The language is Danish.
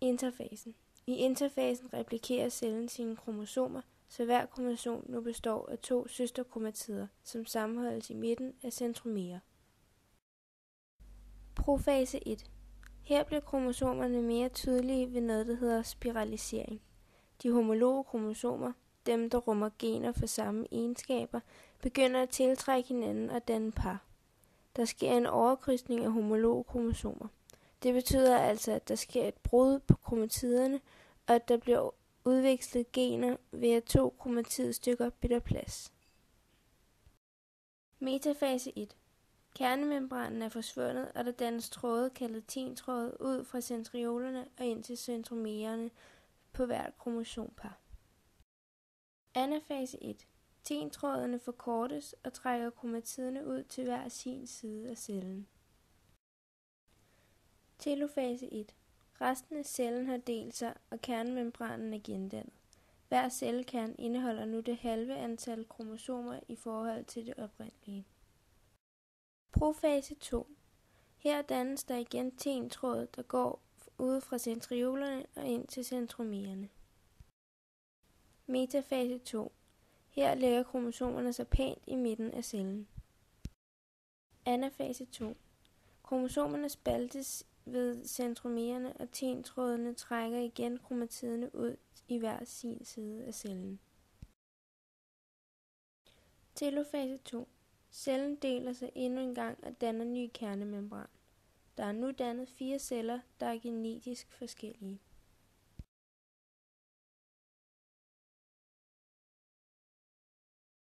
Interfasen. I interfasen replikerer cellen sine kromosomer, så hver kromosom nu består af 2 søsterkromatider, som sammenholdes i midten af centromerer. Profase 1. Her bliver kromosomerne mere tydelige ved noget, der hedder spiralisering. De homologe kromosomer, dem der rummer gener for samme egenskaber, begynder at tiltrække hinanden og danne par. Der sker en overkrydsning af homologe kromosomer. Det betyder altså, at der sker et brud på kromatiderne, og at der bliver udvekslet gener ved at 2 kromatidstykker bytter plads. Metafase 1. Kernemembranen er forsvundet, og der dannes tråde kaldet tintråde ud fra centriolerne og ind til centromererne på hvert kromosompar. Anafase 1. Tintrådene forkortes og trækker kromatiderne ud til hver sin side af cellen. Telofase 1. Resten af cellen har delt sig, og kernemembranen er gendannet. Hver cellekerne indeholder nu det halve antal kromosomer i forhold til det oprindelige. Profase 2. Her dannes der igen tintråd, der går ud fra centriolerne og ind til centromererne. Metafase 2. Her lægger kromosomerne sig pænt i midten af cellen. Anafase 2. Kromosomerne spaltes ved centromererne, og tintrådene trækker igen kromatiderne ud i hver sin side af cellen. Telofase 2. Cellen deler sig endnu en gang og danner ny kernemembran. Der er nu dannet 4 celler, der er genetisk forskellige.